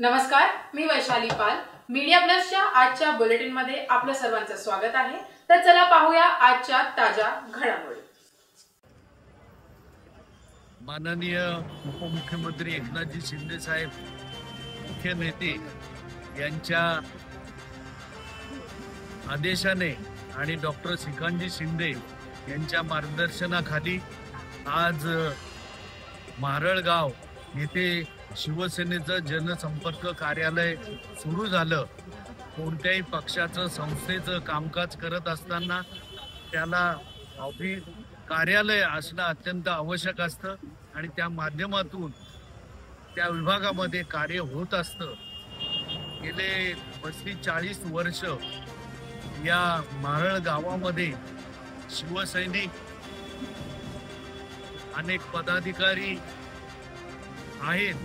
नमस्कार, मी वैशाली पाल. मीडिया प्लसच्या आजच्या बुलेटिन मध्ये आपलं सर्वांचं स्वागत आहे. तर चला पाहूया आजच्या ताज्या घडामोडी. माननीय उपमुख्यमंत्री एकनाथजी शिंदे साहेब मुख्य नेते यांच्या आदेशाने आणि डॉक्टर श्रीकांतजी शिंदे यांच्या मार्गदर्शनाखाली आज मारळगाव येथे शिवसेनेचं जनसंपर्क कार्यालय सुरू झालं. कोणत्याही पक्षाचं संस्थेचं कामकाज करत असताना त्याला कार्यालय असणं अत्यंत आवश्यक असतं आणि त्या माध्यमातून त्या विभागामध्ये कार्य होत असतं. गेले 35-40 वर्ष या मारळ गावामध्ये शिवसैनिक अनेक पदाधिकारी आहेत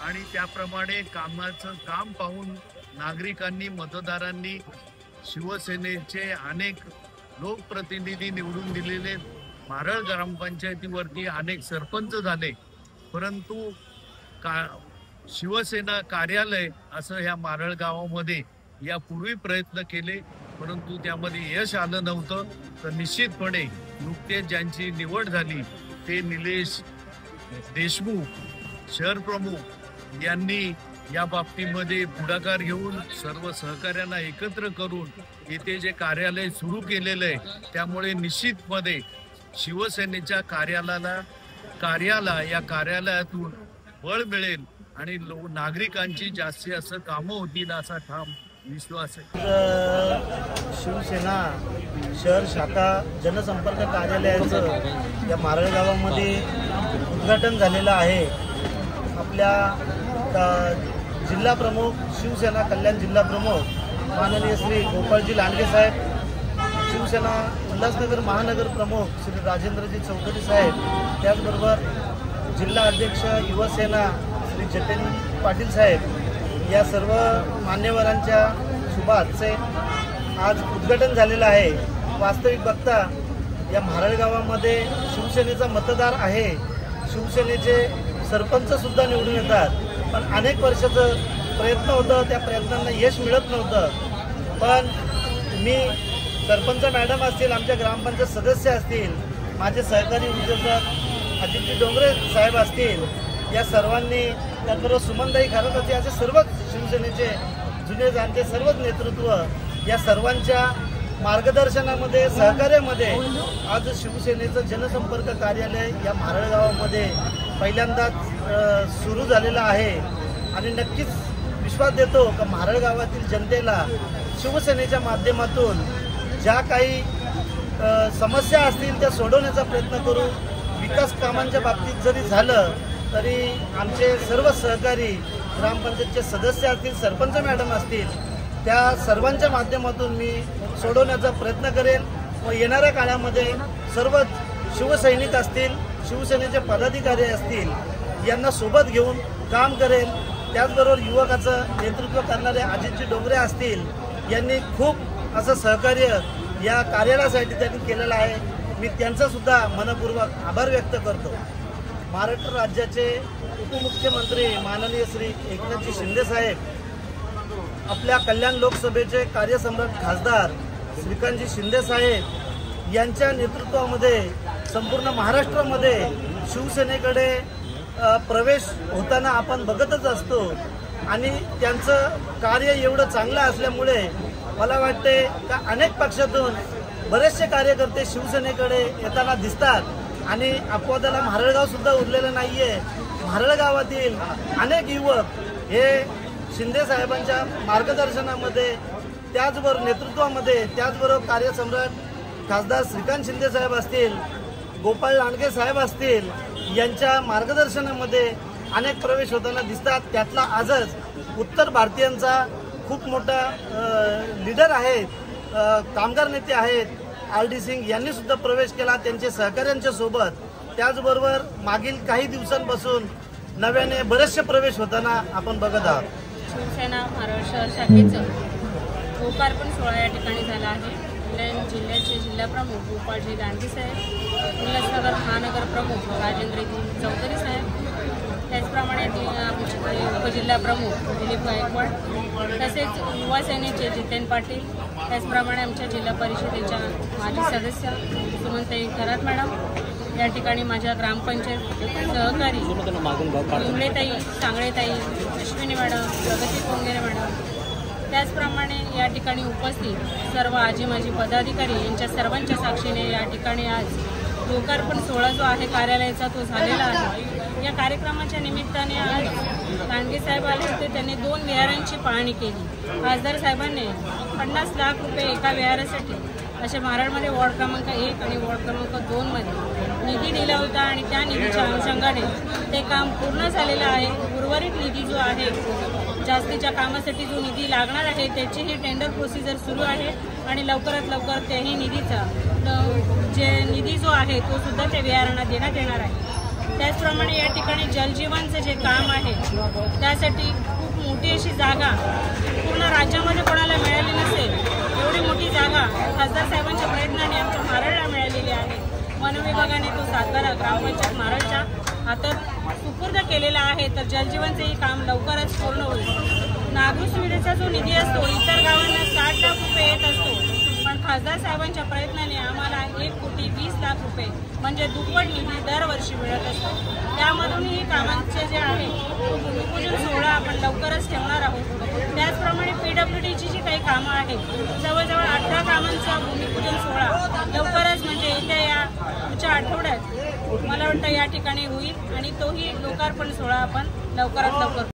आणि त्याप्रमाणे कामाचं काम पाहून नागरिकांनी मतदारांनी शिवसेनेचे अनेक लोकप्रतिनिधी निवडून दिलेले मारळ ग्रामपंचायतीवरती अनेक सरपंच झाले, परंतु शिवसेना कार्यालय असं ह्या मारळ गावामध्ये यापूर्वी प्रयत्न केले, परंतु त्यामध्ये यश आलं नव्हतं. तर निश्चितपणे नुकतेच ज्यांची निवड झाली ते निलेश देशमुख शहर प्रमुख यांनी या बाबतीमध्ये पुढाकार घेऊन सर्व सहकार्यांना एकत्र करून येथे जे कार्यालय सुरू केलेलं आहे त्यामुळे निश्चितपणे शिवसेनेच्या कार्याला या कार्यालयातून बळ मिळेल आणि नागरिकांची जास्तीत जास्त कामं होतील असा ठाम विश्वास आहे. शिवसेना शहर शाखा जनसंपर्क कार्यालयाचं या मारळ गावामध्ये उद्घाटन झालेलं आहे. आपल्या जिल्हा प्रमुख शिवसेना कल्याण जिल्हा प्रमुख माननीय श्री गोपाळजी लांडगे साहेब, शिवसेना उल्हासनगर महानगर प्रमुख श्री राजेंद्रजी चौधरी साहेब, त्याचबरोबर जिल्हा अध्यक्ष युवसेना श्री जतेन पाटील साहेब या सर्व मान्यवरांच्या शुभ हस्ते आज उद्घाटन झालेलं आहे. वास्तविक बघता या मारळ गावामध्ये शिवसेनेचा मतदार आहे. शिवसेनेचे सरपंच सुद्धा निवडून येतात, पण अनेक वर्षाचं प्रयत्न होतं, त्या प्रयत्नांना यश मिळत नव्हतं. पण मी सरपंच मॅडम असतील, आमच्या ग्रामपंचायत सदस्य असतील, माझे सहकारी उद्योजक अजितजी डोंगरे साहेब असतील, या सर्वांनी, त्याचबरोबर सुमनताई खारतचे असे सर्वच शिवसेनेचे जुने जाणते सर्वच नेतृत्व या सर्वांच्या मार्गदर्शनामध्ये सहकार्यामध्ये आज शिवसेनेचं जनसंपर्क कार्यालय या मारळ गावामध्ये पहिल्यांदाच सुरू झालेलं आहे. आणि नक्कीच विश्वास देतो की मारळ गावातील जनतेला शिवसेनेच्या माध्यमातून ज्या काही समस्या असतील त्या सोडवण्याचा प्रयत्न करू. विकास कामांच्या बाबतीत जरी झालं तरी आमचे सर्व सहकारी ग्रामपंचायतचे सदस्य असतील, सरपंच मॅडम असतील, त्या सर्वांच्या माध्यमातून मी सोडवण्याचा प्रयत्न करेन व येणाऱ्या काळामध्ये सर्व शिवसैनिक असतील, शिवसेनेचे पदाधिकारी असतील यांना सोबत घेऊन काम करेल. त्याचबरोबर युवकाचं नेतृत्व करणारे अजितजी डोंगरे असतील, यांनी खूप असं सहकार्य या कार्यालयासाठी त्यांनी केलेलं आहे. मी त्यांचा सुद्धा मनपूर्वक आभार व्यक्त करतो. महाराष्ट्र राज्याचे उपमुख्यमंत्री माननीय श्री एकनाथजी शिंदे साहेब, आपल्या कल्याण लोकसभेचे कार्यसम्राट खासदार श्रीकांतजी शिंदे साहेब यांच्या नेतृत्वामध्ये संपूर्ण महाराष्ट्रामध्ये शिवसेनेकडे प्रवेश होताना आपण बघतच असतो आणि त्यांचं कार्य एवढं चांगलं असल्यामुळे मला वाटते का अनेक पक्षातून बरेचसे कार्यकर्ते शिवसेनेकडे येताना दिसतात आणि अपवादाला मारळगाव सुद्धा उरलेलं नाहीये. मारळ गावातील अनेक युवक हे शिंदे साहेबांच्या मार्गदर्शनामध्ये, त्याचबरोबर नेतृत्वामध्ये, त्याचबरोबर कार्यसम्राट खासदार श्रीकांत शिंदे साहेब असतील, गोपाळ लांडगे साहेब असतील, यांच्या मार्गदर्शनामध्ये अनेक प्रवेश होताना दिसतात. त्यातला आजच उत्तर भारतीयांचा खूप मोठा लीडर आहेत, कामगार नेते आहेत, RD सिंग यांनी सुद्धा प्रवेश केला त्यांचे सहकाऱ्यांच्या सोबत. त्याचबरोबर मागील काही दिवसांपासून नव्याने बरेचसे प्रवेश होताना आपण बघत आहोत. शिवसेना मारळ शहर शाखेचं लोकार्पण सोहळा या ठिकाणी झाला आहे. कल्याण जिल्ह्याचे जिल्हा प्रमुख गोपाळजी लांडगे साहेब, उल्हासनगर महानगर प्रमुख राजेंद्रजी चौधरी साहेब, त्याचप्रमाणे आमचे उपजिल्हा प्रमुख दिलीप गायकवाड, तसेच युवा सेनेचे जितेन पाटील, त्याचप्रमाणे आमच्या जिल्हा परिषदेच्या माजी सदस्य सुमनताई खरात मॅडम, या ठिकाणी माझ्या ग्रामपंचायत सहकारी इंगळेताई, सांगळेताई, अश्विनी मॅडम, प्रगती कोंगेरे मॅडम, त्याचप्रमाणे या ठिकाणी उपस्थित सर्व आजी माजी पदाधिकारी यांच्या सर्वांच्या साक्षीने या ठिकाणी आज लोकार्पण सोहळा जो आहे कार्यालयाचा तो झालेला आहे। या कार्यक्रमाच्या निमित्ताने आज लांडगे साहेब आले होते, त्यांनी 2 विहारांची पाहणी केली। खासदार साहेबांनी 50 लाख रुपये एका विहारासाठी असे मारळमध्ये वॉर्ड क्रमांक 1 आणि वॉर्ड क्रमांक 2 मध्ये निधी दिला होता आणि त्या निधीच्या अनुषंगाने ते काम पूर्ण झालेलं आहे। उर्वरित निधी जो आहे, जास्तीच्या कामासाठी जो निधी लागणार आहे त्याचीही टेंडर प्रोसिजर सुरू आहे आणि लवकरात लवकर त्याही निधीचा जे निधी जो आहे तो सुद्धा त्या विहारांना देण्यात येणार आहे। त्याचप्रमाणे या ठिकाणी जलजीवनचं जे काम आहे त्यासाठी खूप मोठी अशी जागा पूर्ण राज्यामध्ये कोणाला मिळाली नसेल एवढी मोठी जागा खासदार साहेबांच्या प्रयत्नाने आमच्या मारळला मिळालेली आहे। वन विभागाने तो सातबारा ग्रामपंचायत मारळच्या हातात सुपूर्द केलेला आहे, तर जलजीवनचंही काम लवकरच पूर्ण होईल। नागरिक सुविधेचा जो निधी असतो इतर गावांना 60 लाख रुपये येत असतो, पण खासदार साहेबांच्या प्रयत्नाने आम्हाला 1,20,00,000 रुपये म्हणजे दुप्पट निधी दरवर्षी मिळत असतो। त्यामधूनही कामांचे जे आहे तो भूमिपूजन सोहळा आपण लवकरच ठेवणार आहोत। त्याचप्रमाणे PWDची जी काही कामं आहेत, जवळजवळ 18 कामांचा भूमिपूजन सोहळा लवकरच म्हणजे येत्या या पुढच्या आठवड्यात मला वाटतं या ठिकाणी होईल आणि तोही लोकार्पण सोहळा आपण लवकरात लवकर